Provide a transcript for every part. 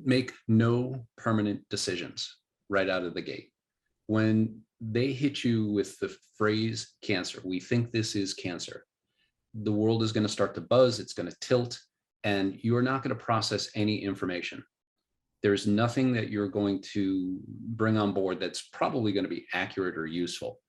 make no permanent decisions right out of the gate. When they hit you with the phrase cancer, we think this is cancer, the world is going to start to buzz, it's going to tilt, and you're not going to process any information. There's nothing that you're going to bring on board that's probably going to be accurate or useful.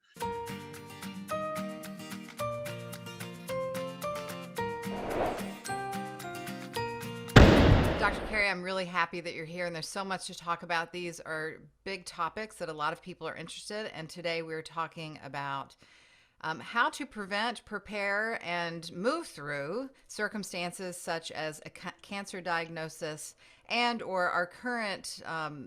Dr. Carey, I'm really happy that you're here, and there's so much to talk about. These are big topics that a lot of people are interested in, and today we're talking about how to prevent, prepare, and move through circumstances such as a cancer diagnosis and or our current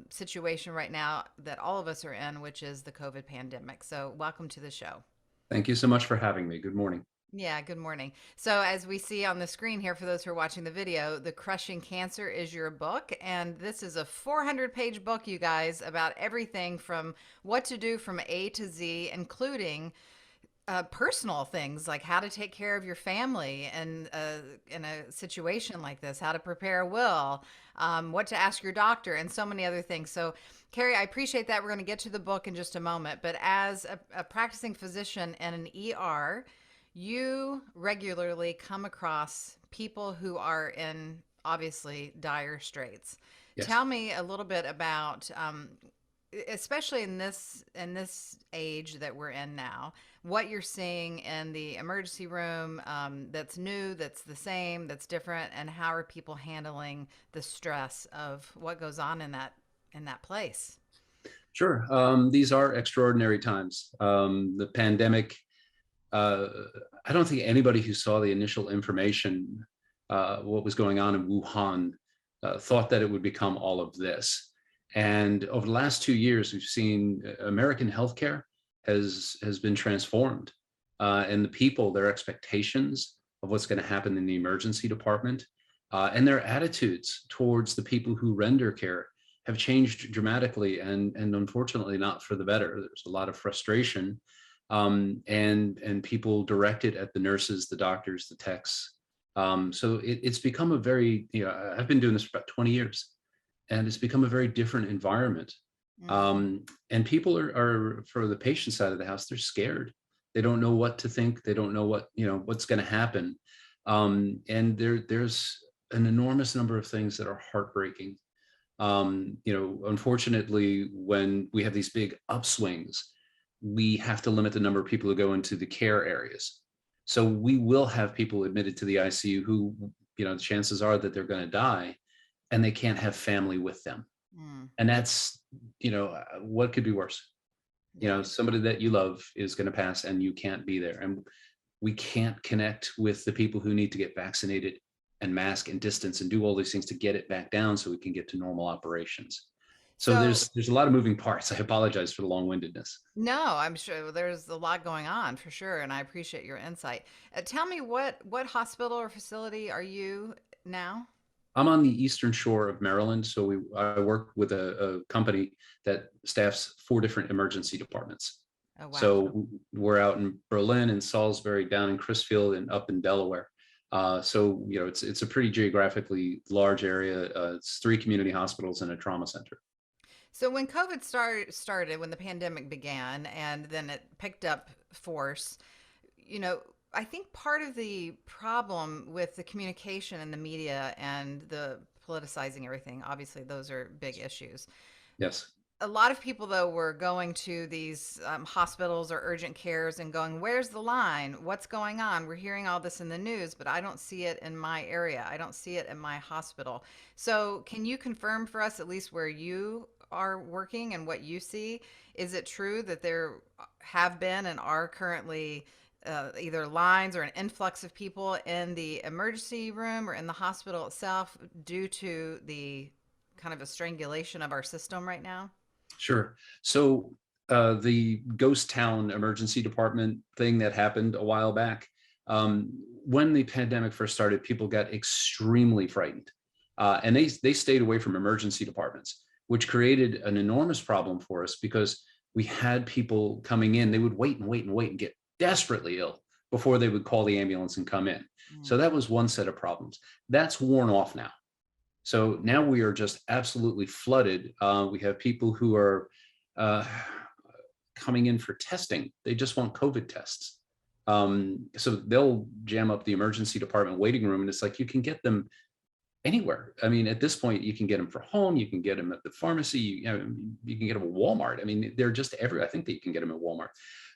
situation right now that all of us are in, which is the COVID pandemic. So welcome to the show. Thank you so much for having me. Good morning. Yeah, good morning. So, as we see on the screen here, for those who are watching the video, The Crushing Cancer is your book. And this is a 400-page book, you guys, about everything from what to do from A to Z, including personal things like how to take care of your family and in a situation like this, how to prepare a will, what to ask your doctor, and so many other things. So, Carrie, I appreciate that. We're going to get to the book in just a moment. But as a practicing physician in an ER, you regularly come across people who are in obviously dire straits. Yes. Tell me a little bit about, especially in this age that we're in now, what you're seeing in the emergency room, that's new, that's the same, that's different, and how are people handling the stress of what goes on in that place? Sure. These are extraordinary times. The pandemic, I don't think anybody who saw the initial information, what was going on in Wuhan, thought that it would become all of this. And over the last 2 years, we've seen American healthcare has been transformed, and the people, their expectations of what's going to happen in the emergency department, and their attitudes towards the people who render care have changed dramatically, and unfortunately not for the better. There's a lot of frustration, and people directed at the nurses, the doctors, the techs. So it's become a very, I've been doing this for about 20 years, and it's become a very different environment. Mm. And people are, for the patient side of the house, they're scared. They don't know what to think. They don't know what's going to happen. And there's an enormous number of things that are heartbreaking. Unfortunately, when we have these big upswings, we have to limit the number of people who go into the care areas. So we will have people admitted to the ICU who, the chances are that they're going to die, and they can't have family with them. Mm. And that's, what could be worse? Yeah. Somebody that you love is going to pass and you can't be there. And we can't connect with the people who need to get vaccinated and mask and distance and do all these things to get it back down so we can get to normal operations. So So, there's a lot of moving parts. I apologize for the long-windedness. no, I'm sure there's a lot going on for sure, and I appreciate your insight. Tell me what hospital or facility are you now? I'm on the eastern shore of Maryland, so I work with a company that staffs 4 different emergency departments. Oh, wow. So we're out in Berlin and Salisbury, down in Crisfield, and up in Delaware. So it's a pretty geographically large area. It's 3 community hospitals and a trauma center. So when COVID started, when the pandemic began, and then it picked up force, you know, I think part of the problem with the communication and the media and the politicizing everything, obviously those are big issues. Yes. A lot of people, though, were going to these hospitals or urgent cares and going, where's the line? What's going on? We're hearing all this in the news, but I don't see it in my area. I don't see it in my hospital. So can you confirm for us, at least where you are working and what you see? Is it true that there have been and are currently either lines or an influx of people in the emergency room or in the hospital itself due to the kind of a strangulation of our system right now? Sure. So the ghost town emergency department thing that happened a while back, when the pandemic first started, people got extremely frightened, and they stayed away from emergency departments, which created an enormous problem for us because we had people coming in. They would wait and wait and wait and get desperately ill before they would call the ambulance and come in. So Mm. that was one set of problems. That's worn off now. So now we are just absolutely flooded. We have people who are uh, coming in for testing. They just want COVID tests. So they'll jam up the emergency department waiting room, and it's like you can get them anywhere. I mean, at this point, you can get them for home, you can get them at the pharmacy, you can get them at Walmart. I mean, they're just everywhere. I think that you can get them at Walmart.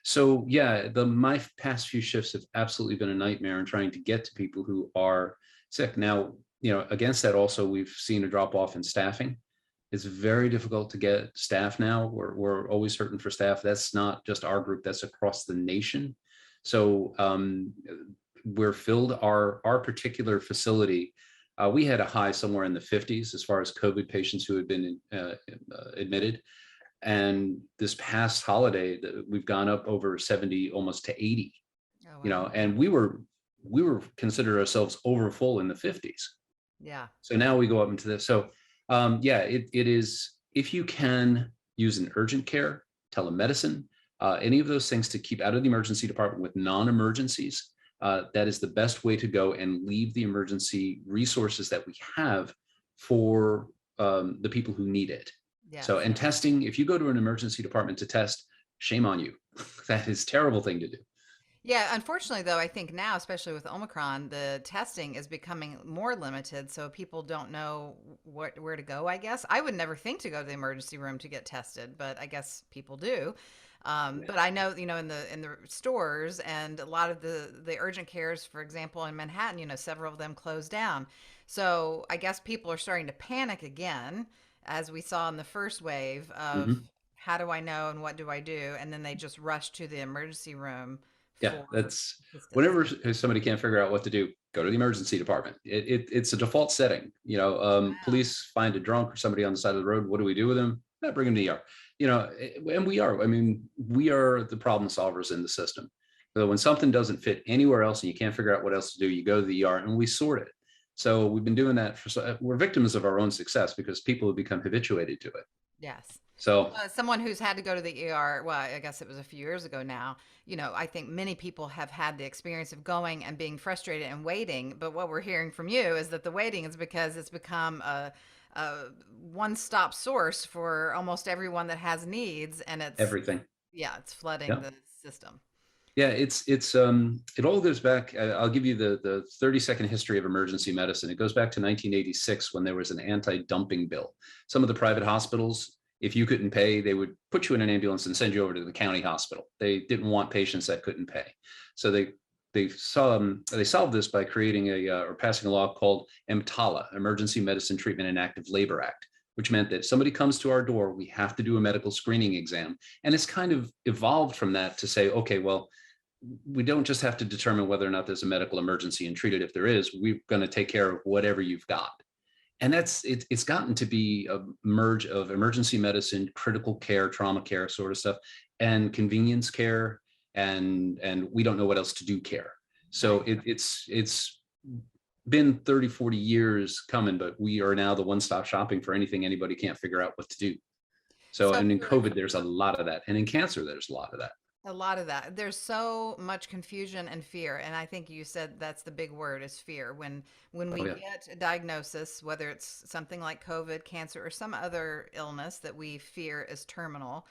So yeah, my past few shifts have absolutely been a nightmare in trying to get to people who are sick. Now, against that also, we've seen a drop off in staffing. It's very difficult to get staff now. We're always hurting for staff. That's not just our group, that's across the nation. So we're filled. Our particular facility, we had a high somewhere in the 50s as far as COVID patients who had been admitted. And this past holiday, we've gone up over 70, almost to 80, Oh, wow. and we were considered ourselves over full in the 50s. Yeah. So now we go up into this. So yeah, it is, if you can use an urgent care, telemedicine, any of those things to keep out of the emergency department with non-emergencies, that is the best way to go and leave the emergency resources that we have for the people who need it. Yes. So, and testing, if you go to an emergency department to test, shame on you. That is a terrible thing to do. Yeah, unfortunately, though, I think now, especially with Omicron, the testing is becoming more limited, so people don't know where to go. I guess I would never think to go to the emergency room to get tested, but I guess people do. But I know, in the stores and a lot of the urgent cares, for example, in Manhattan, several of them closed down. So I guess people are starting to panic again, as we saw in the first wave of Mhm. how do I know and what do I do, and then they just rush to the emergency room Yeah, for that's assistance. whenever somebody can't figure out what to do, go to the emergency department. It's a default setting. Wow. Police find a drunk or somebody on the side of the road. What do we do with them? Bring them to the ER. And we are. I mean, we are the problem solvers in the system. So when something doesn't fit anywhere else and you can't figure out what else to do, you go to the ER and we sort it. So we've been doing that we're victims of our own success because people have become habituated to it. Yes. So Someone who's had to go to the ER, well, I guess it was a few years ago now. I think many people have had the experience of going and being frustrated and waiting. But what we're hearing from you is that the waiting is because it's become a one-stop source for almost everyone that has needs, and everything. yeah, it's flooding Yeah. the system. Yeah, it all goes back. I'll give you the 30-second history of emergency medicine. It goes back to 1986 when there was an anti-dumping bill. Some of the private hospitals, if you couldn't pay, they would put you in an ambulance and send you over to the county hospital. They didn't want patients that couldn't pay. So they solved this by creating or passing a law called EMTALA, Emergency Medicine Treatment and Active Labor Act, which meant that if somebody comes to our door, we have to do a medical screening exam. And it's kind of evolved from that to say, okay, well, we don't just have to determine whether or not there's a medical emergency and treat it. If there is, we're going to take care of whatever you've got. And it's gotten to be a merge of emergency medicine, critical care, trauma care sort of stuff, and convenience care, and we don't know what else to do care. So Right. it's been 30, 40 years coming, but we are now the one-stop shopping for anything anybody can't figure out what to do. So, So and in for COVID, there's a lot of that. And in cancer, there's a lot of that. a lot of that. There's so much confusion and fear, and I think you said that's the big word is fear. When Oh we yeah. get a diagnosis, whether it's something like COVID, cancer, or some other illness that we fear is terminal,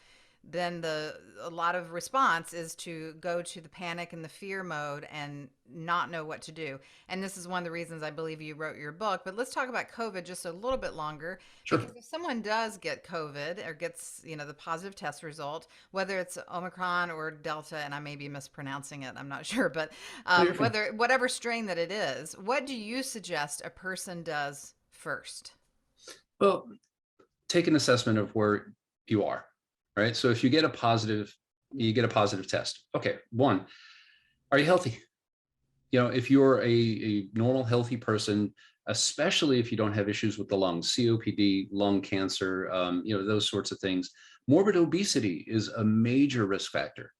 then a lot of response is to go to the panic and the fear mode and not know what to do. And this is one of the reasons I believe you wrote your book. But let's talk about COVID just a little bit longer, because Sure. if someone does get COVID or gets, the positive test result, whether it's Omicron or Delta, and I may be mispronouncing it, I'm not sure, but No, you're fine. whatever strain that it is, what do you suggest a person does first? Well, take an assessment of where you are, right? So if you get a positive test. Okay, one, are you healthy? If you're a normal, healthy person, especially if you don't have issues with the lungs, COPD, lung cancer, those sorts of things, morbid obesity is a major risk factor.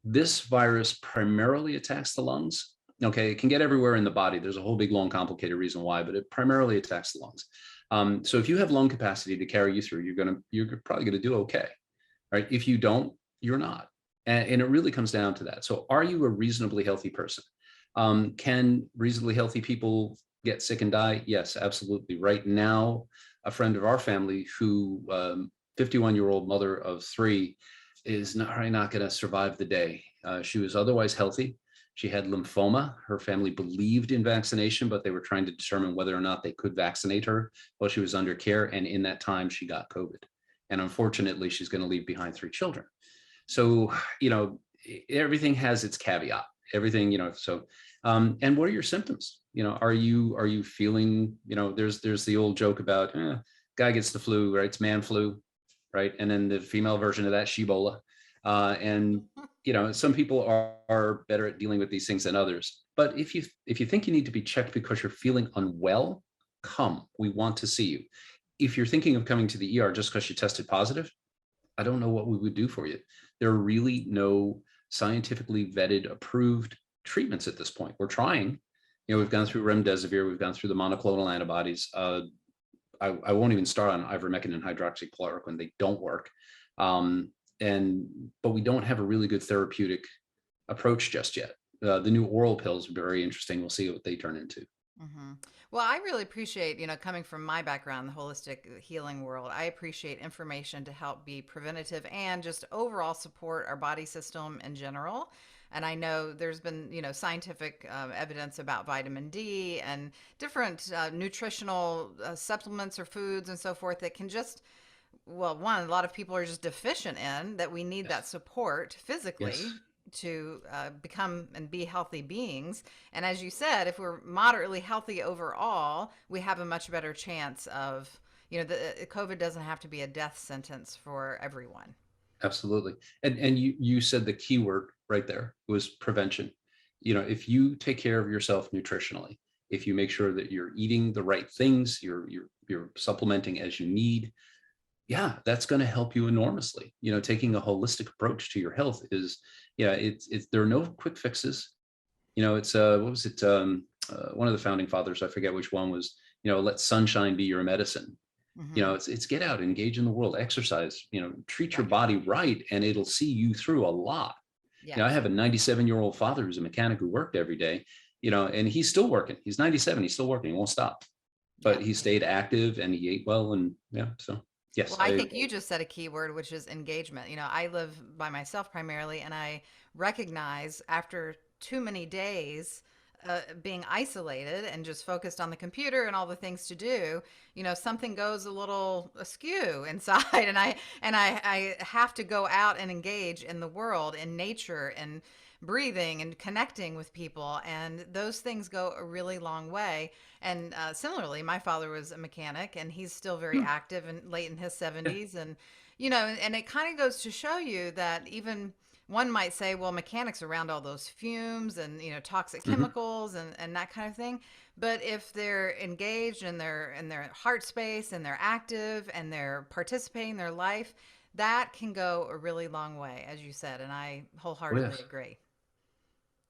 This virus primarily attacks the lungs. Okay, it can get everywhere in the body. There's a whole big, long, complicated reason why, but it primarily attacks the lungs. So if you have lung capacity to carry you through, you're probably gonna do okay, right? If you don't, you're not, and it really comes down to that. So are you a reasonably healthy person? Can reasonably healthy people get sick and die? Yes, absolutely. Right now, a friend of our family who 51-year-old mother of three is not probably not going to survive the day. She was otherwise healthy. She had lymphoma. Her family believed in vaccination, but they were trying to determine whether or not they could vaccinate her while she was under care. And in that time, she got COVID. And unfortunately, she's going to leave behind three children. So, everything has its caveat. Everything, so and what are your symptoms? Are you feeling, there's the old joke about guy gets the flu, right? It's man flu, right? And then the female version of that, Shebola. And some people are better at dealing with these things than others. But if you think you need to be checked because you're feeling unwell, come. We want to see you. If you're thinking of coming to the ER just because you tested positive, I don't know what we would do for you. There are really no scientifically vetted, approved treatments at this point. We're trying. We've gone through remdesivir, we've gone through the monoclonal antibodies. I won't even start on ivermectin and hydroxychloroquine. They don't work. But we don't have a really good therapeutic approach just yet. The new oral pills are very interesting. We'll see what they turn into. Mm-hmm. Well, I really appreciate, coming from my background, the holistic healing world, I appreciate information to help be preventative and just overall support our body system in general. And I know there's been, scientific evidence about vitamin D and different nutritional supplements or foods and so forth that can just, well, one, a lot of people are just deficient in that we need that Yes. support physically Yes. to become and be healthy beings. And as you said, if we're moderately healthy overall, we have a much better chance of, the COVID doesn't have to be a death sentence for everyone. Absolutely. And you said the key word right there was prevention. If you take care of yourself nutritionally, if you make sure that you're eating the right things, you're supplementing as you need, yeah, that's going to help you enormously. Taking a holistic approach to your health is, yeah, it's there are no quick fixes. It's what was it? One of the founding fathers, I forget which one, was, let sunshine be your medicine. Mm-hmm. It's get out, engage in the world, exercise, treat Yeah. your body right, and it'll see you through a lot. I Yes. have a 97-year-old father who's a mechanic who worked every day, and he's still working. He's 97, he's still working, he won't stop. Yeah. But he stayed active and he ate well, and yeah, so Well, yes, I think you just said a key word, which is engagement. I live by myself primarily, and I recognize after too many days being isolated and just focused on the computer and all the things to do, something goes a little askew inside, and I have to go out and engage in the world, in nature, and breathing and connecting with people, and those things go a really long way. And similarly, my father was a mechanic, and he's still very Hmm, active and late in his yeah, 70s. And, and it kind of goes to show you that even one might say, well, mechanics around all those fumes and, toxic mhm, chemicals and that kind of thing. But if they're engaged in their heart space and they're active and they're participating in their life, that can go a really long way, as you said. And I oh wholeheartedly yes. agree.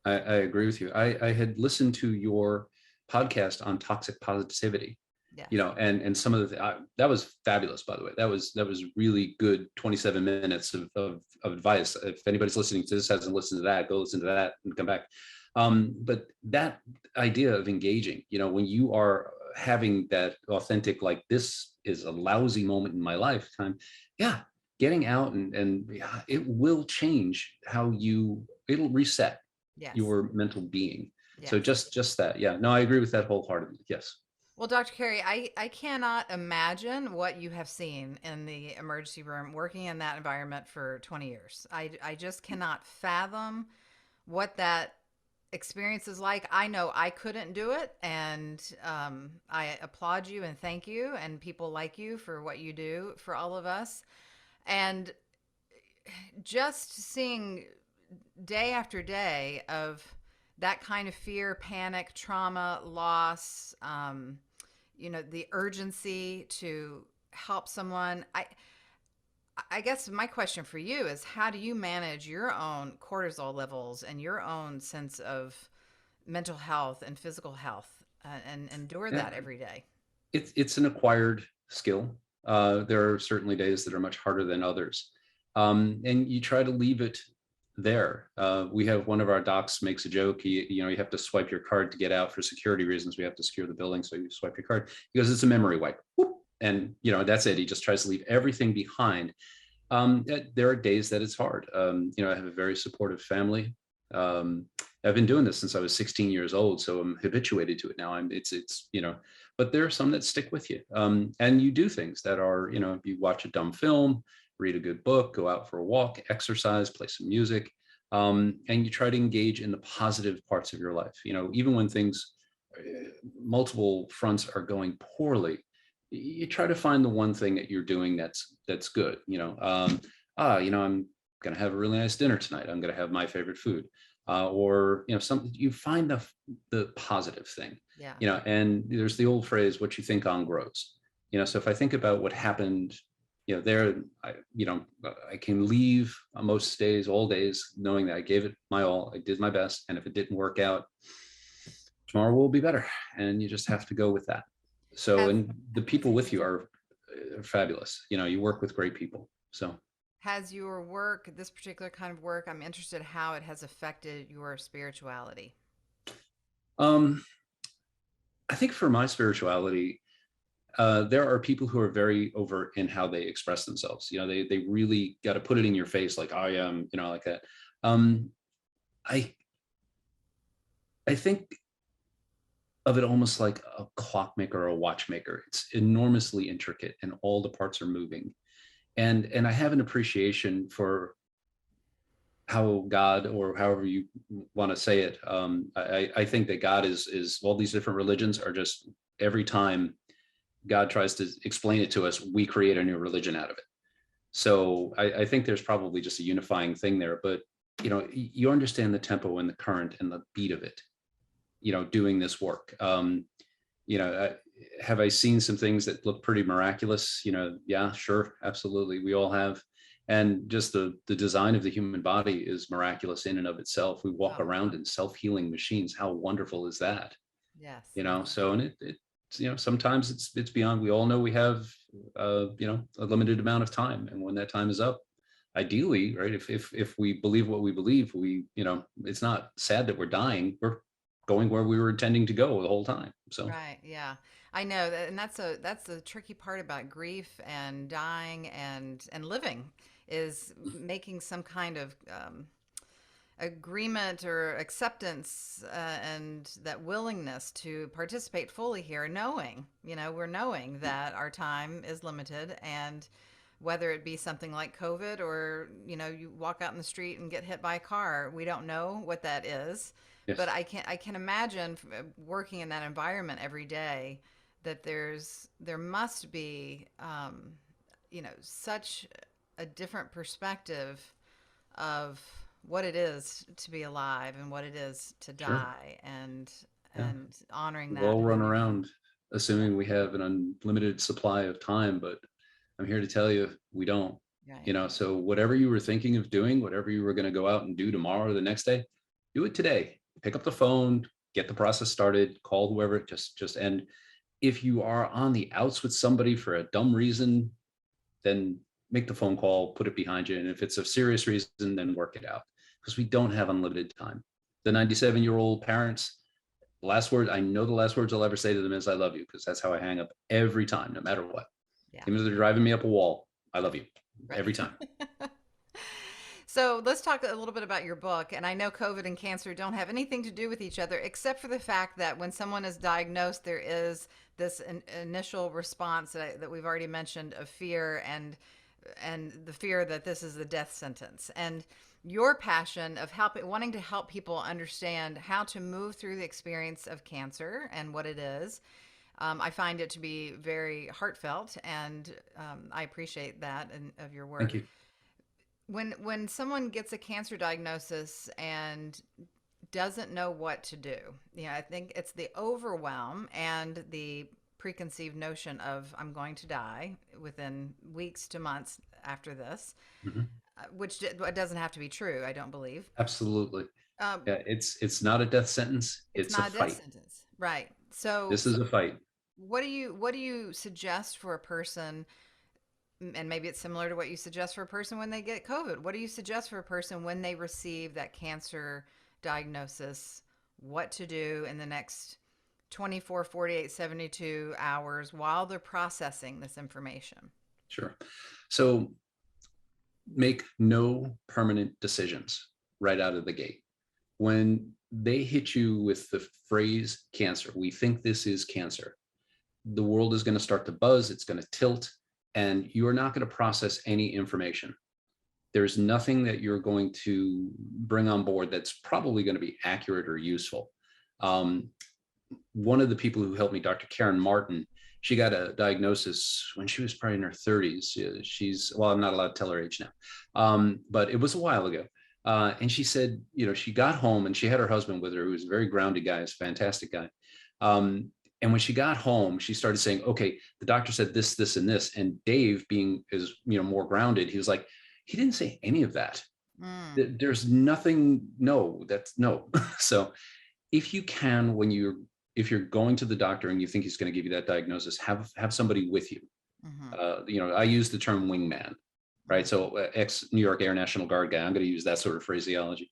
I agree with you. I had listened to your podcast on toxic positivity, Yes. and some of that was fabulous, by the way. That was really good 27 minutes of advice. If anybody's listening to this hasn't listened to that, go listen to that and come back. But that idea of engaging, when you are having that authentic, like, this is a lousy moment in my lifetime, yeah, getting out and yeah, it will change it'll reset Yes. your mental being. So Yes. just that. Yeah. No, I agree with that wholeheartedly. Yes. Well, Dr. Carey, I cannot imagine what you have seen in the emergency room working in that environment for 20 years. I just cannot fathom what that experience is like. I know I couldn't do it. And I applaud you and thank you and people like you for what you do for all of us. And just seeing day after day of that kind of fear, panic, trauma, loss, the urgency to help someone. I guess my question for you is, how do you manage your own cortisol levels and your own sense of mental health and physical health and endure Yeah. that every day? It's an acquired skill. There are certainly days that are much harder than others. And you try to leave it there. We have one of our docs makes a joke. You have to swipe your card to get out for security reasons. We have to secure the building, so you swipe your card. He goes, it's a memory wipe. Whoop. And that's it. He just tries to leave everything behind. There are days that it's hard. I have a very supportive family. I've been doing this since I was 16 years old, so I'm habituated to it now. But there are some that stick with you. And you do things that are, you watch a dumb film, read a good book, go out for a walk, exercise, play some music, and you try to engage in the positive parts of your life. Even when things, multiple fronts are going poorly, you try to find the one thing that you're doing that's good. I'm going to have a really nice dinner tonight. I'm going to have my favorite food, or something. You find the positive thing. Yeah. And there's the old phrase, "What you think on grows." So if I think about what happened, I can leave on most days, all days, knowing that I gave it my all. I did my best, and if it didn't work out, tomorrow will be better, and you just have to go with that. So, Have and the people with you are fabulous. You work with great people. So, has your work, this particular kind of work, I'm interested how it has affected your spirituality. um, I think for my spirituality, there are people who are very overt in how they express themselves. They really got to put it in your face, like I am, like that. Um, I I think of it almost like a clockmaker or a watchmaker. It's enormously intricate, and all the parts are moving. And I have an appreciation for how God, or however you want to say it. I think that God is all these different religions are just, every time God tries to explain it to us, we create a new religion out of it. So I think there's probably just a unifying thing there. But you understand the tempo and the current and the beat of it. Doing this work. You know, uh, have I seen some things that look pretty miraculous? Yeah, sure, absolutely. We all have. And just the design of the human body is miraculous in and of itself. We walk Oh, around in self-healing machines. How wonderful is that? yes. So, and sometimes it's beyond. We all know we have a limited amount of time, and when that time is up, ideally, right, if we believe what we believe, it's not sad that we're dying. We're going where we were intending to go the whole time. So Right. Yeah. I know that, and that's the tricky part about grief and dying and living is making some kind of agreement or acceptance and that willingness to participate fully here, knowing, we're knowing that our time is limited, and whether it be something like COVID or, you walk out in the street and get hit by a car, we don't know what that is. But yes, I can imagine working in that environment every day that there must be, such a different perspective of what it is to be alive and what it is to sure, die, and yeah. honoring We that all and run moving on. around assuming we have an unlimited supply of time, but I'm here to tell you we don't. Right. So whatever you were thinking of doing, whatever you were going to go out and do tomorrow or the next day, do it today. Pick up the phone, get the process started, call whoever, just and if you are on the outs with somebody for a dumb reason, then make the phone call, put it behind you. And if it's a serious reason, then work it out, because we don't have unlimited time. The 97-year-old parents, I know the last words I'll ever say to them is I love you, because that's how I hang up every time, no matter what. Yeah. Even if they're driving me up a wall, I love you Right. every time. So let's talk a little bit about your book. And I know COVID and cancer don't have anything to do with each other, except for the fact that when someone is diagnosed, there is this initial response that we've already mentioned of fear, and the fear that this is the death sentence. And your passion of wanting to help people understand how to move through the experience of cancer and what it is. I find it to be very heartfelt, and I appreciate that of your Thank work. you. When someone gets a cancer diagnosis and doesn't know what to do, I think it's the overwhelm and the preconceived notion of I'm going to die within weeks to months after this, Mhm. which doesn't have to be true, I don't believe. Absolutely. Um, Yeah, it's not a death sentence. it's It's a not a death fight. sentence, right? So, This is a fight. what do you suggest for a person and maybe it's similar to what you suggest for a person when they get COVID. What do you suggest for a person when they receive that cancer diagnosis? What to do in the next 24, 48, 72 hours while they're processing this information? Sure. So make no permanent decisions right out of the gate. When they hit you with the phrase cancer, we think this is cancer, the world is going to start to buzz, it's going to tilt, and you're not going to process any information. There's nothing that you're going to bring on board that's probably going to be accurate or useful. One of the people who helped me, Dr. Karen Martin, she got a diagnosis when she was probably in her 30s. She's, well, I'm not allowed to tell her age now, but it was a while ago. And she said, she got home and she had her husband with her, who was a very grounded guy, is a fantastic guy. And when she got home, she started saying, okay, the doctor said this, this, and this. And Dave, being is, more grounded, he was like, he didn't say any of that. There's nothing, no, that's no. So if you can, if you're going to the doctor and you think he's going to give you that diagnosis, have somebody with you. I use the term wingman, right? So ex-New York Air National Guard guy, I'm going to use that sort of phraseology.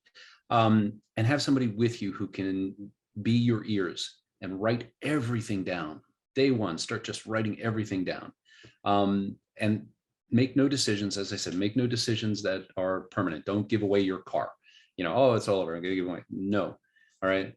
And have somebody with you who can be your ears and write everything down. Day one, start just writing everything down. And make no decisions, as I said, make no decisions that are permanent. Don't give away your car. Oh, it's all over, I'm going to give away. No. All right.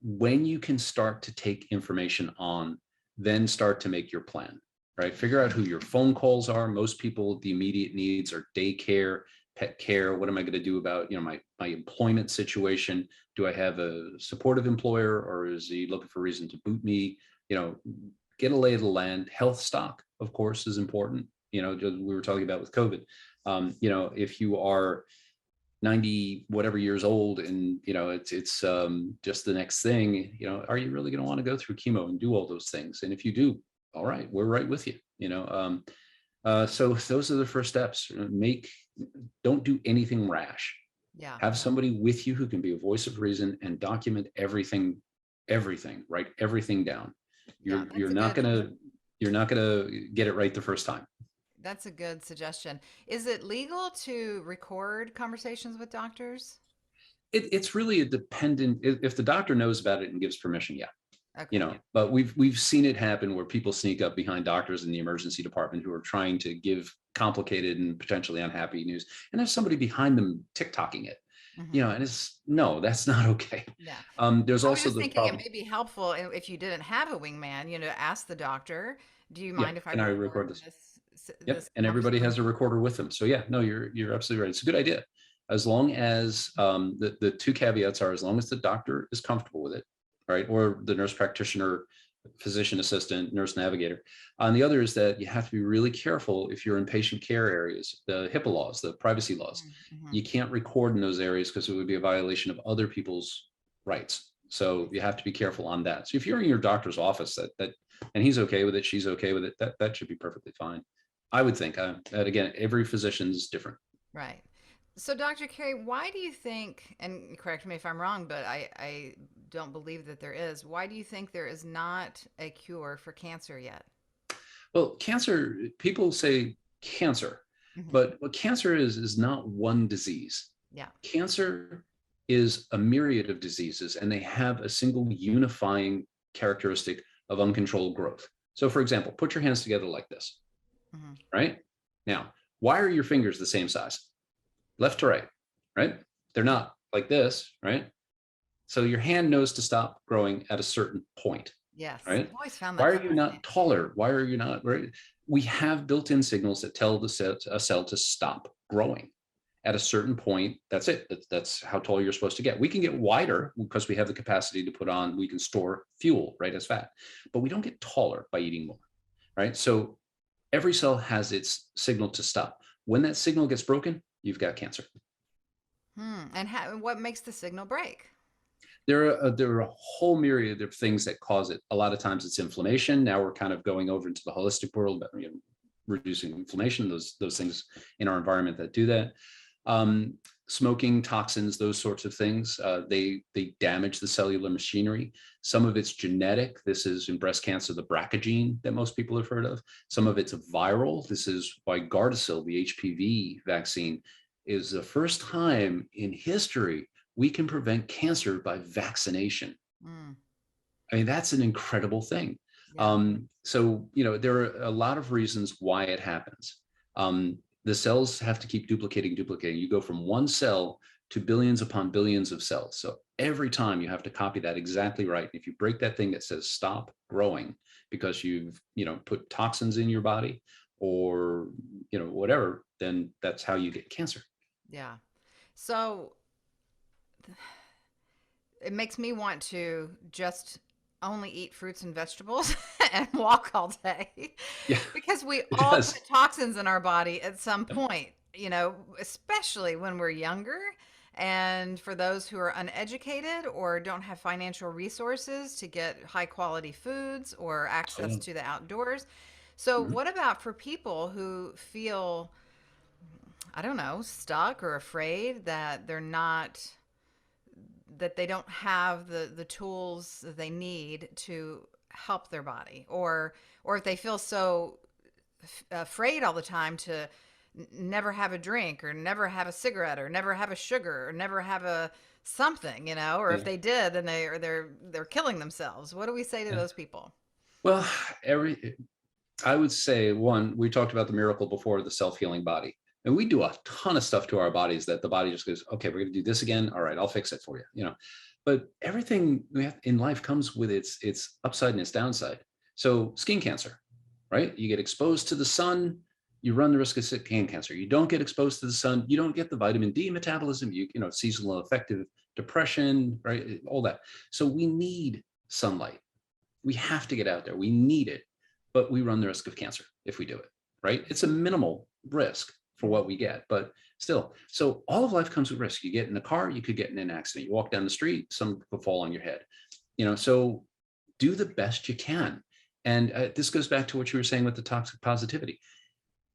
When you can start to take information on, then start to make your plan, right? Figure out who your phone calls are. Most people, the immediate needs are daycare, pet care. What am I going to do about, my employment situation? Do I have a supportive employer, or is he looking for a reason to boot me? Get a lay of the land. Health stock, of course, is important. We were talking about with COVID. If you are 90 whatever years old and it's just the next thing, are you really going to want to go through chemo and do all those things? And if you do, all right, we're right with you. So those are the first steps. Don't do anything rash. Yeah. Have somebody with you who can be a voice of reason and document everything, write everything down. You're not gonna get it right the first time. That's a good suggestion. Is it legal to record conversations with doctors? It's really a dependent, if the doctor knows about it and gives permission, yeah. Okay. But we've seen it happen where people sneak up behind doctors in the emergency department who are trying to give complicated and potentially unhappy news, and there's somebody behind them TikToking it. And that's not okay. Yeah. There's I was also just the thinking problem. it may be helpful if you didn't have a wingman, ask the doctor, do you Yeah, mind if I and I record record this. Yep, this and everybody conversation? has a recorder with them. So yeah, no, you're absolutely right. It's a good idea, as long as the two caveats are, as long as the doctor is comfortable with it, right, or the nurse practitioner, physician assistant, nurse navigator. And the other is that you have to be really careful if you're in patient care areas, the HIPAA laws, the privacy laws. You can't record in those areas because it would be a violation of other people's rights. So you have to be careful on that. So if you're in your doctor's office and he's okay with it, she's okay with it, that should be perfectly fine. I would think. That again, every physician is different. Right. So, Dr. Carey, why do you think, and correct me if I'm wrong, but I don't believe that there is, why do you think there is not a cure for cancer yet? Well, cancer, people say cancer, but what cancer is not one disease. Yeah. Cancer is a myriad of diseases, and they have a single unifying characteristic of uncontrolled growth. So, for example, put your hands together like this, right? Now, why are your fingers the same size? Left to right, right? They're not like this, right? So your hand knows to stop growing at a certain point. Yes. Right? I've always found that Why are you fascinating. not taller? Why are you not, right? We have built-in signals that tell a cell to stop growing at a certain point. That's it. That's how tall you're supposed to get. We can get wider because we have the capacity to we can store fuel, right, as fat, but we don't get taller by eating more, right? So every cell has its signal to stop. When that signal gets broken, you've got cancer. And what makes the signal break? There are a whole myriad of things that cause it. A lot of times it's inflammation. Now we're kind of going over into the holistic world, reducing inflammation, those things in our environment that do that. Um, Smoking, toxins, those sorts of things, they damage the cellular machinery. Some of it's genetic. This is in breast cancer, the BRCA gene that most people have heard of. Some of it's viral. This is why Gardasil, the HPV vaccine, is the first time in history we can prevent cancer by vaccination. Mm, I mean, that's an incredible thing. yeah. So, there are a lot of reasons why it happens. The cells have to keep duplicating. You go from one cell to billions upon billions of cells. So every time you have to copy that exactly right. If you break that thing that says stop growing because you've, put toxins in your body or, whatever, then that's how you get cancer. Yeah. So it makes me want to just only eat fruits and vegetables and walk all day Yeah, because we it all does. put toxins in our body at some point, especially when we're younger. And for those who are uneducated or don't have financial resources to get high quality foods or access So, to the outdoors. So, mhm. what about for people who feel, I don't know, stuck or afraid that they're not, that they don't have the tools that they need to help their body, or if they feel so afraid all the time to never have a drink or never have a cigarette or never have a sugar or never have a something, or if Yeah, they did, then they're killing themselves. What do we say to yeah. those people? Well, I would say one, we talked about the miracle before, the self-healing body. And we do a ton of stuff to our bodies that the body just goes, okay, we're going to do this again. All right, I'll fix it for you. But everything we have in life comes with its upside and its downside. So skin cancer, right? You get exposed to the sun, you run the risk of skin cancer. You don't get exposed to the sun, you don't get the vitamin D metabolism, seasonal affective depression, right? All that. So we need sunlight. We have to get out there. We need it, but we run the risk of cancer if we do it, right? It's a minimal risk for what we get, but still. So all of life comes with risk. You get in a car, you could get in an accident. You walk down the street, some could fall on your head. So do the best you can. And this goes back to what you were saying with the toxic positivity.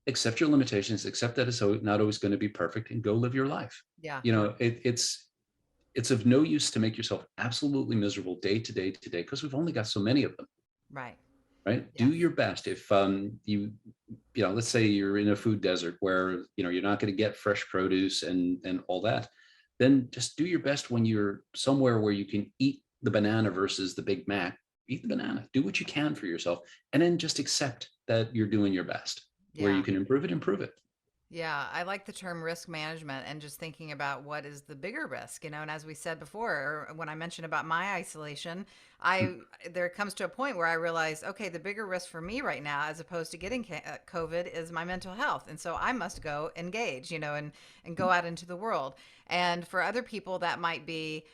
Accept your limitations, accept that it's not always going to be perfect, and go live your life. Yeah. It's of no use to make yourself absolutely miserable day to day to day because we've only got so many of them, Right. right? Do Yes. your best. If let's say you're in a food desert where you're not going to get fresh produce and all that, then just do your best when you're somewhere where you can eat the banana versus the Big Mac. Eat the banana. Do what you can for yourself, and then just accept that you're doing your best. Where you Yeah. can improve it, improve it. Yeah, I like the term risk management and just thinking about what is the bigger risk, and as we said before, or when I mentioned about my isolation, I there comes to a point where I realize, okay, the bigger risk for me right now, as opposed to getting COVID, is my mental health, and so I must go engage, and go out into the world. And for other people, that might be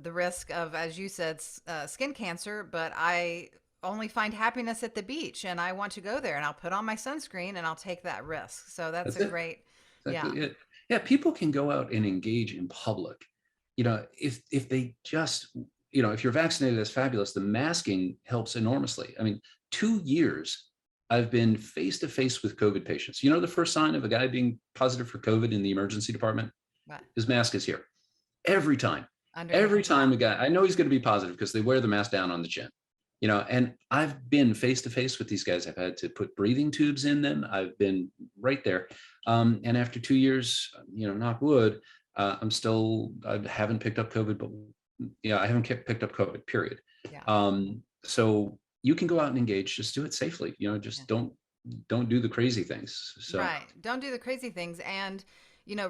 the risk of, as you said, skin cancer, but I only find happiness at the beach and I want to go there and I'll put on my sunscreen and I'll take that risk. So that's That's a it. great, yeah. Exactly it. Yeah, people can go out and engage in public. If they just, if you're vaccinated, that's fabulous. The masking helps enormously. I mean, 2 years I've been face to face with COVID patients. The first sign of a guy being positive for COVID in the emergency department, But his mask is here. Every time. underneath, Every yeah. time a guy, I know he's going to be positive because they wear the mask down on the chin. And I've been face to face with these guys. I've had to put breathing tubes in them. I've been right there. And after 2 years, knock wood, I haven't picked up COVID, but I haven't picked up COVID, period. Yeah. So you can go out and engage, just do it safely, Yeah. just don't do the crazy things. So Right. Don't do the crazy things. And,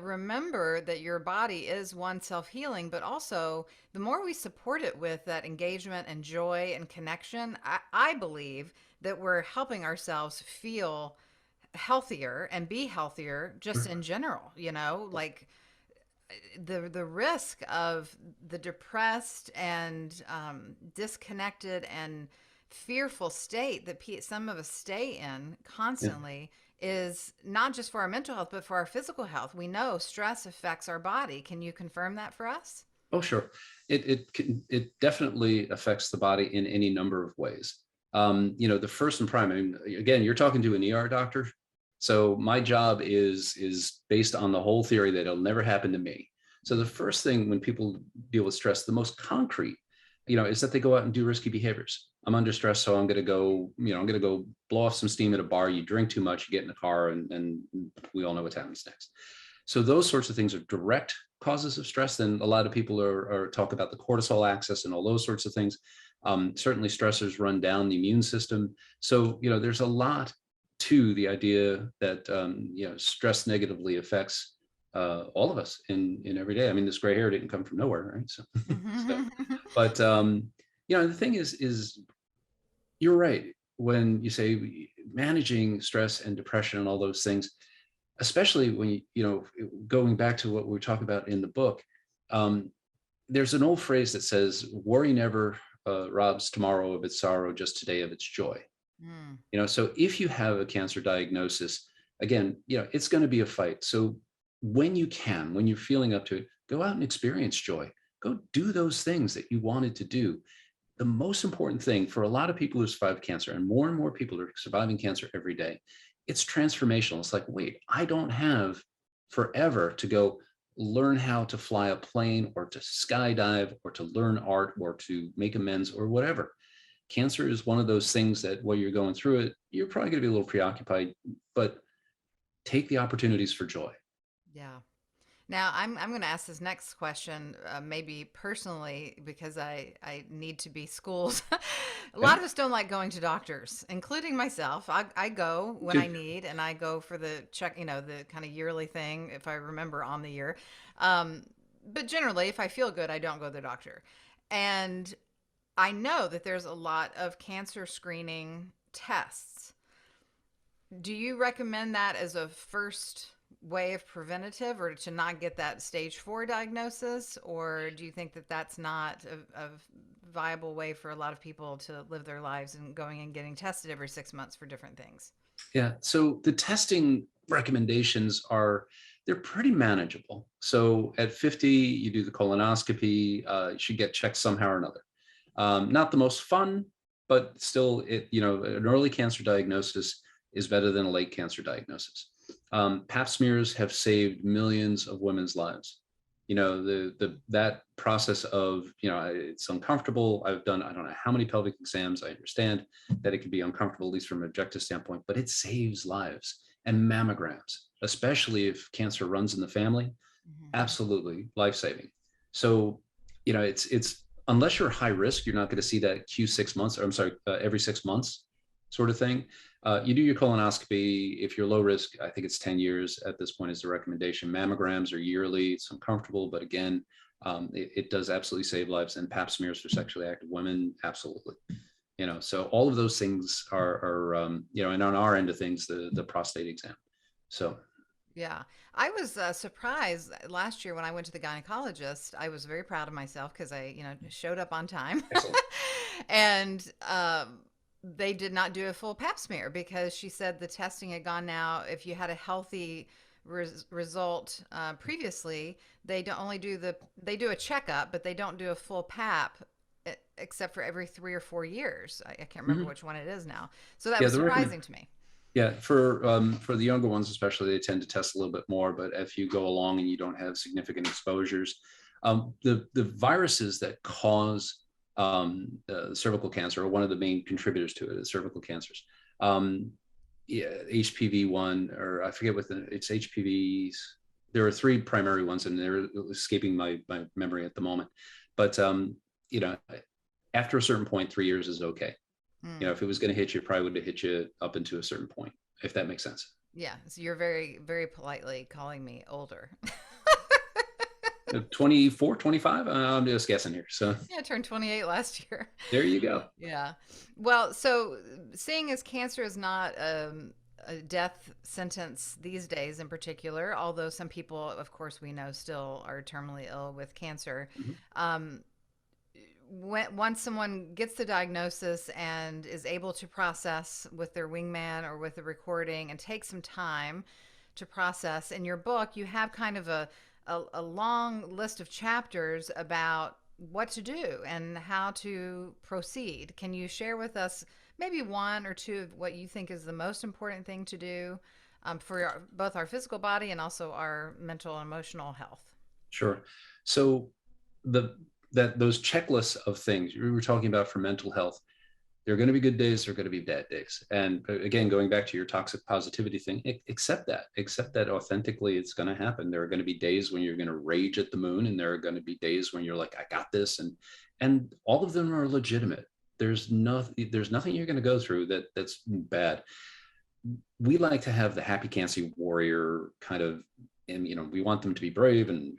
remember that your body is one self healing, but also the more we support it with that engagement and joy and connection, I believe that we're helping ourselves feel healthier and be healthier just in general, like the risk of the depressed and disconnected and fearful state that some of us stay in yeah. constantly is not just for our mental health but for our physical health. We know stress affects our body. Can you confirm that for us? Oh, sure. It definitely affects the body in any number of ways. The first and prime, I mean, again, you're talking to an ER doctor. So my job is based on the whole theory that it'll never happen to me. So the first thing when people deal with stress, the most concrete, is that they go out and do risky behaviors. I'm under stress, so I'm going to go, I'm going to go blow off some steam at a bar. You drink too much, you get in a car, and we all know what happens next. So those sorts of things are direct causes of stress. Then a lot of people are talk about the cortisol axis and all those sorts of things. Certainly, stressors run down the immune system. So there's a lot to the idea that stress negatively affects all of us in every day. I mean, this gray hair didn't come from nowhere, right? So, so but the thing is you're right when you say managing stress and depression and all those things, especially when going back to what we were talking about in the book. There's an old phrase that says, "Worry never robs tomorrow of its sorrow, just today of its joy." Mm. So if you have a cancer diagnosis, again, it's going to be a fight. So when you can, when you're feeling up to it, go out and experience joy. Go do those things that you wanted to do. The most important thing for a lot of people who survive cancer, and more people are surviving cancer every day, it's transformational. It's like, wait, I don't have forever to go learn how to fly a plane or to skydive or to learn art or to make amends or whatever. Cancer is one of those things that while you're going through it, you're probably going to be a little preoccupied, but take the opportunities for joy. Yeah. Now I'm going to ask this next question, maybe personally, because I need to be schooled. A Yeah. lot of us don't like going to doctors, including myself. I go when I Dude. need, and I go for the check, the kind of yearly thing, if I remember on the year. Um, but generally, if I feel good, I don't go to the doctor. And I know that there's a lot of cancer screening tests. Do you recommend that as a first way of preventative, or to not get that stage 4 diagnosis? Or do you think that that's not a viable way for a lot of people to live their lives, and going and getting tested every 6 months for different things? Yeah. So the testing recommendations they're pretty manageable. So at 50, you do the colonoscopy. You should get checked somehow or another. Not the most fun, but still, an early cancer diagnosis is better than a late cancer diagnosis. Pap smears have saved millions of women's lives. That process of, it's uncomfortable. I've done, I don't know how many pelvic exams. I understand that it can be uncomfortable, at least from an objective standpoint, but it saves lives. And mammograms, especially if cancer runs in the family, Hmm. absolutely life-saving. So, it's unless you're high risk, you're not going to see that Q 6 months, or I'm sorry, every 6 months sort of thing. You do your colonoscopy. If you're low risk, I think it's 10 years at this point is the recommendation. Mammograms are yearly. It's uncomfortable, but again, it does absolutely save lives. And pap smears for sexually active women, absolutely. So all of those things and on our end of things, the prostate exam. So Yeah. I was surprised last year when I went to the gynecologist. I was very proud of myself because I, showed up on time. excellent. And they did not do a full pap smear because she said the testing had gone now. If you had a healthy result previously, they don't only do they do a checkup, but they don't do a full pap except for every 3 or 4 years. I can't remember Mhm. which one it is now. So that Yeah, was surprising to me. yeah, for the younger ones especially, they tend to test a little bit more. But if you go along and you don't have significant exposures, the viruses that cause cervical cancer are one of the main contributors to it. Is cervical cancers. Yeah, HPV1, or I forget it's HPVs. There are three primary ones, and they're escaping my memory at the moment. But you know, after a certain point, 3 years is okay. Mm. If it was going to hit you, it probably would have hit you up into a certain point, if that makes sense. Yeah, so you're very, very politely calling me older. 24, 25. I'm just guessing here. So Yeah, I turned 28 last year. there you go. Yeah. Well, so seeing as cancer is not a death sentence these days in particular, although some people, of course, we know still are terminally ill with cancer. Mhm. Um, once someone gets the diagnosis and is able to process with their wingman or with the recording and take some time to process, in your book, you have kind of a long list of chapters about what to do and how to proceed. Can you share with us maybe one or two of what you think is the most important thing to do for both our physical body and also our mental and emotional health. Sure. So the those checklists of things we were talking about for mental health, there are going to be good days, there are going to be bad days. And again, going back to your toxic positivity thing, accept that authentically it's going to happen. There are going to be days when you're going to rage at the moon, and there are going to be days when you're like, I got this. And all of them are legitimate. There's nothing you're going to go through that's bad. We like to have the happy cancer warrior kind of, and we want them to be brave and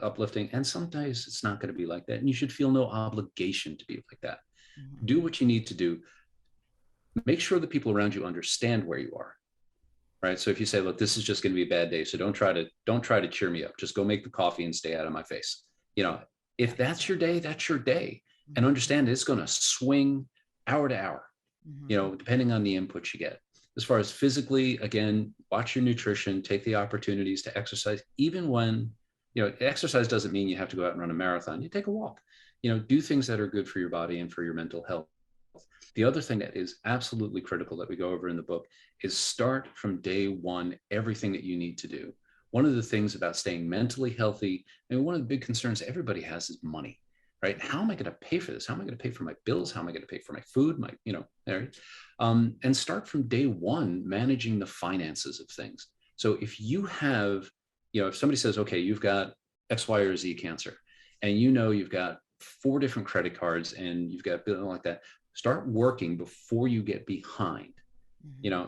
uplifting. And some days it's not going to be like that. And you should feel no obligation to be like that. Mm-hmm. Do what you need to do. Make sure the people around you understand where you are. Right. So if you say, look, this is just going to be a bad day, so don't try to cheer me up. Just go make the coffee and stay out of my face. If that's your day, that's your day. And understand it's going to swing hour to hour, depending on the input you get. As far as physically, again, watch your nutrition, take the opportunities to exercise, even when, exercise doesn't mean you have to go out and run a marathon. You take a walk, do things that are good for your body and for your mental health. The other thing that is absolutely critical that we go over in the book is start from day one, everything that you need to do. One of the things about staying mentally healthy, and one of the big concerns everybody has is money, right? How am I going to pay for this? How am I going to pay for my bills? How am I going to pay for my food? And start from day one, managing the finances of things. So if you have, if somebody says, okay, you've got X, Y, or Z cancer, and you've got 4 different credit cards and you've got billing like that, start working before you get behind.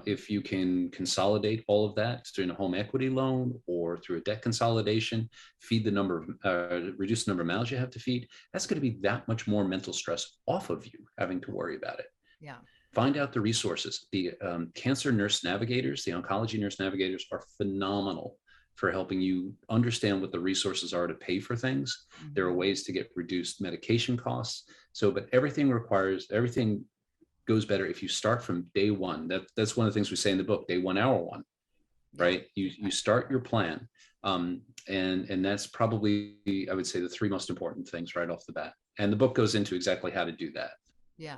If you can consolidate all of that through a home equity loan or through a debt consolidation, reduce the number of mouths you have to feed, that's going to be that much more mental stress off of you having to worry about it. Yeah. Find out the resources. The cancer nurse navigators, the oncology nurse navigators are phenomenal for helping you understand what the resources are to pay for things. There are ways to get reduced medication costs. But everything goes better if you start from day one. That's one of the things we say in the book, day one, hour one, right? You start your plan. And that's probably, I would say, the 3 most important things right off the bat. And the book goes into exactly how to do that. Yeah.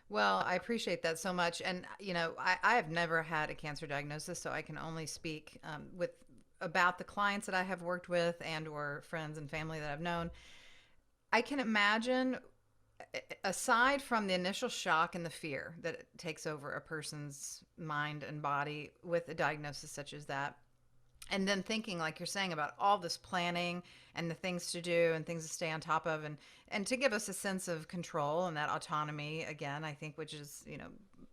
Well, I appreciate that so much. And, I have never had a cancer diagnosis, so I can only speak about the clients that I have worked with and or friends and family that I've known. I can imagine, aside from the initial shock and the fear that takes over a person's mind and body with a diagnosis such as that, and then thinking, like you're saying, about all this planning and the things to do and things to stay on top of, and to give us a sense of control and that autonomy again, I think, which is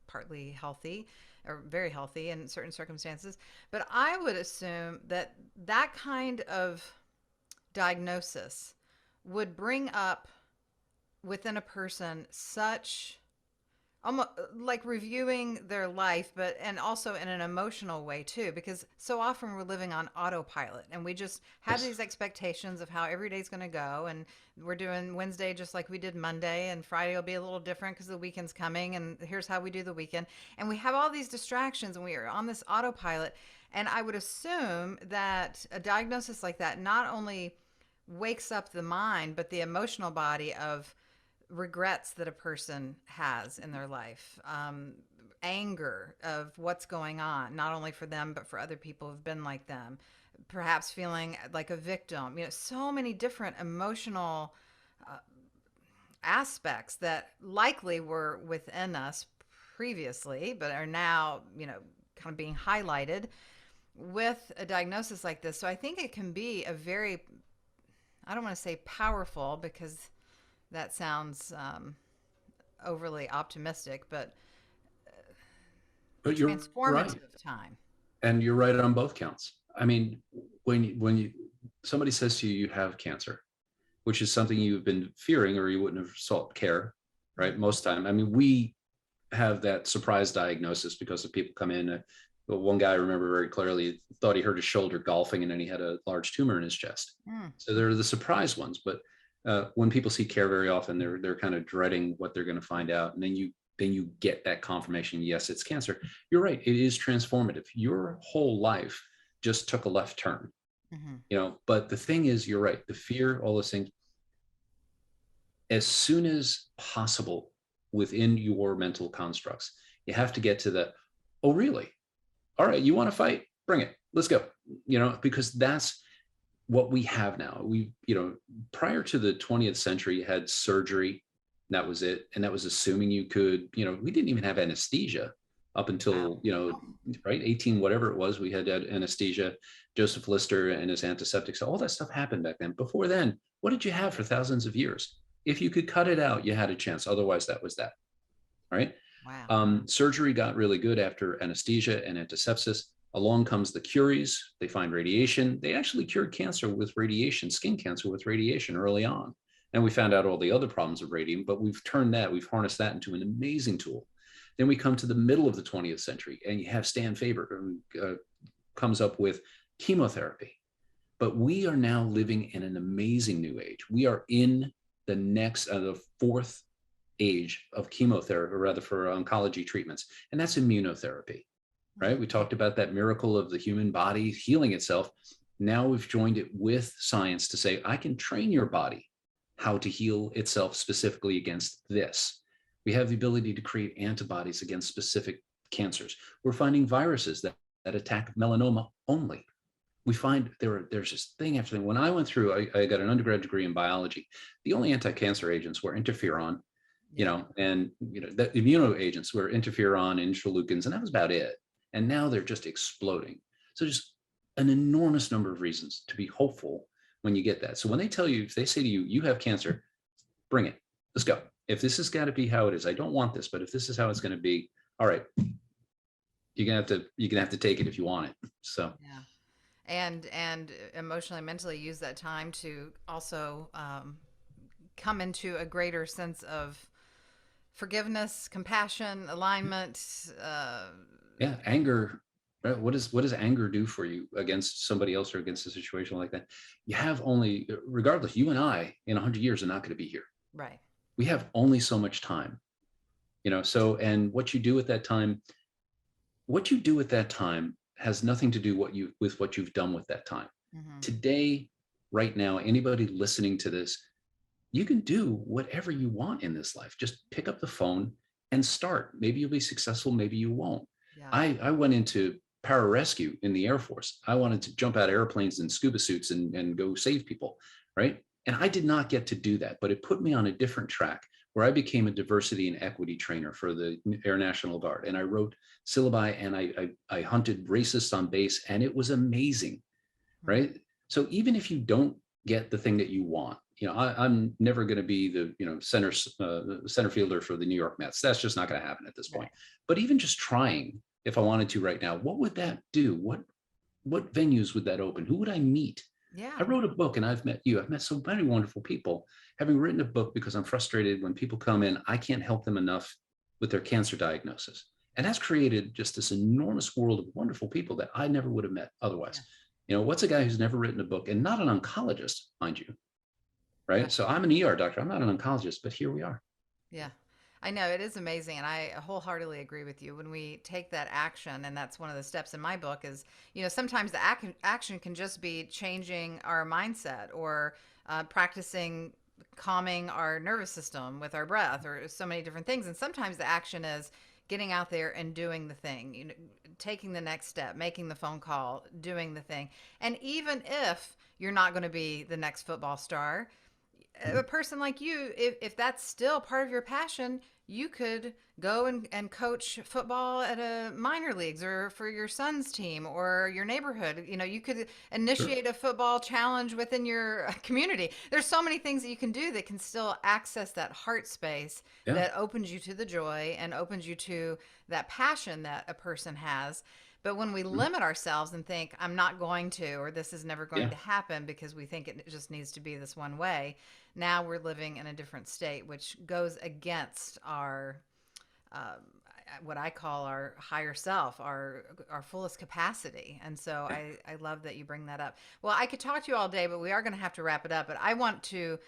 partly healthy or very healthy in certain circumstances. But I would assume that that kind of diagnosis would bring up within a person such, almost like reviewing their life, and also in an emotional way too, because so often we're living on autopilot and we just have these expectations of how every day's going to go, and we're doing Wednesday just like we did Monday, and Friday will be a little different because the weekend's coming, and here's how we do the weekend, and we have all these distractions and we are on this autopilot. And I would assume that a diagnosis like that not only wakes up the mind but the emotional body of regrets that a person has in their life, anger of what's going on, not only for them, but for other people who've been like them, perhaps feeling like a victim, so many different emotional aspects that likely were within us previously, but are now, kind of being highlighted with a diagnosis like this. So I think it can be a very, I don't want to say powerful because that sounds overly optimistic, but you're transformative right. time. And you're right on both counts. I mean, when somebody says to you, you have cancer, which is something you've been fearing or you wouldn't have sought care, right? Most time. I mean, we have that surprise diagnosis because of people come in. One guy I remember very clearly thought he hurt his shoulder golfing, and then he had a large tumor in his chest. So they're the surprise ones. But when people seek care very often, they're kind of dreading what they're going to find out. And then you get that confirmation. Yes, it's cancer. You're right. It is transformative. Your whole life just took a left turn, but the thing is, you're right. The fear, all those things, as soon as possible within your mental constructs, you have to get to the, oh, really? All right. You want to fight? bring it, let's go. Because that's what we have now. Prior to the 20th century, you had surgery. That was it. And that was assuming you could, we didn't even have anesthesia up Wow. until, right, 18, whatever it was, we had anesthesia, Joseph Lister and his antiseptics. So all that stuff happened back then. Before then, what did you have for thousands of years? If you could cut it out, you had a chance. Otherwise, that was that, right? Wow. Surgery got really good after anesthesia and antisepsis. Along comes the Curies. They find radiation. They actually cured cancer with radiation, skin cancer with radiation early on. And we found out all the other problems of radium, but we've harnessed that into an amazing tool. Then we come to the middle of the 20th century, and you have Stan Faber who comes up with chemotherapy. But we are now living in an amazing new age. We are in the fourth age of chemotherapy, or rather for oncology treatments, and that's immunotherapy, right? We talked about that miracle of the human body healing itself. Now we've joined it with science to say, I can train your body how to heal itself specifically against this. We have the ability to create antibodies against specific cancers. We're finding viruses that attack melanoma only. We find there's this thing after thing. When I went through, I got an undergrad degree in biology. The only anti-cancer agents were interferon, and the immunoagents were interferon, interleukins, and that was about it. And now they're just exploding. So just an enormous number of reasons to be hopeful when you get that. So when they tell you, if they say to you, you have cancer, bring it, let's go. If this has got to be how it is, I don't want this, but if this is how it's going to be, all right, you're gonna have to take it if you want it. So Yeah. And emotionally, mentally use that time to also come into a greater sense of forgiveness, compassion, alignment. Yeah, anger. Right? What does anger do for you against somebody else or against a situation like that? You have only, regardless, you and I in 100 years are not going to be here. Right. We have only so much time, So, and what you do at that time, has nothing to do with what you've done with that time. Mm-hmm. Today, right now, anybody listening to this, you can do whatever you want in this life. Just pick up the phone and start. Maybe you'll be successful, maybe you won't. Yeah. I went into pararescue in the Air Force. I wanted to jump out of airplanes in scuba suits and go save people, right? And I did not get to do that, but it put me on a different track where I became a diversity and equity trainer for the Air National Guard. And I wrote syllabi and I hunted racists on base, and it was amazing, Mm-hmm. right? So even if you don't get the thing that you want, I'm never going to be the center fielder for the New York Mets. That's just not going to happen at this point. Right. But even just trying, if I wanted to right now, what would that do? What venues would that open? Who would I meet? Yeah. I wrote a book, and I've met you. I've met so many wonderful people. Having written a book because I'm frustrated when people come in, I can't help them enough with their cancer diagnosis. And that's created just this enormous world of wonderful people that I never would have met otherwise. Yeah. What's a guy who's never written a book, and not an oncologist, mind you, right? Right. So I'm an ER doctor. I'm not an oncologist, but here we are. Yeah. I know it is amazing, and I wholeheartedly agree with you. When we take that action, and that's one of the steps in my book, is sometimes the action can just be changing our mindset or practicing calming our nervous system with our breath, or so many different things. And sometimes the action is getting out there and doing the thing, taking the next step, making the phone call, doing the thing. And even if you're not going to be the next football star, a person like you, if that's still part of your passion, you could go and coach football at a minor leagues or for your son's team or your neighborhood. You could Sure. initiate a football challenge within your community. There's so many things that you can do that can still access that heart space Yeah. that opens you to the joy and opens you to that passion that a person has. But when we Mhm. limit ourselves and think, I'm not going to, or this is never going Yeah. to happen because we think it just needs to be this one way, now we're living in a different state, which goes against our um, what I call our higher self, our fullest capacity. And so Yeah. I love that you bring that up. Well, I could talk to you all day, but we are going to have to wrap it up. But I want to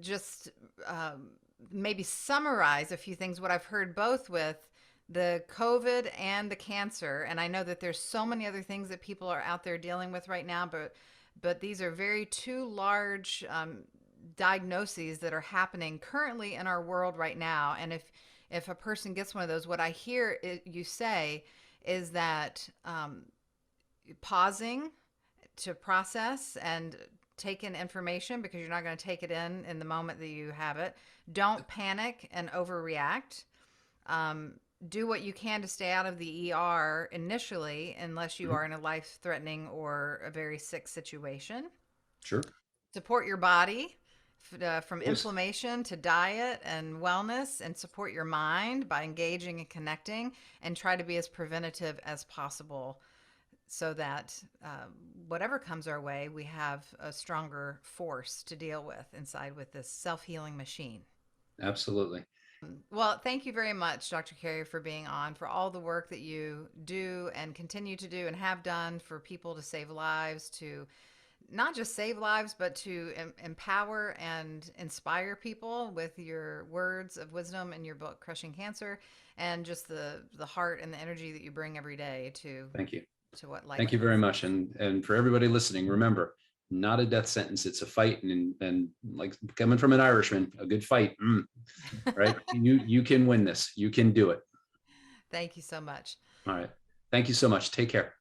just maybe summarize a few things, what I've heard both with the COVID and the cancer. And I know that there's so many other things that people are out there dealing with right now, but these are very two large diagnoses that are happening currently in our world right now. And if a person gets one of those, what I hear you say is that pausing to process and take in information, because you're not going to take it in the moment that you have it. Don't panic and overreact. Um, do what you can to stay out of the ER initially, unless you Mhm. are in a life threatening or a very sick situation. Sure. Support your body, from Always. inflammation to diet and wellness, and support your mind by engaging and connecting, and try to be as preventative as possible, so that whatever comes our way, we have a stronger force to deal with inside with this self-healing machine. Absolutely. Well, thank you very much, Dr. Carey, for being on, for all the work that you do and continue to do and have done for people to save lives, to not just save lives, but to empower and inspire people with your words of wisdom in your book, Crushing Cancer, and just the heart and the energy that you bring every day Thank you. to what life Thank you is. very much. And for everybody listening, remember, not a death sentence. It's a fight. And like coming from an Irishman, a good fight. Right? You can win this. You can do it. Thank you so much. All right. Thank you so much. Take care.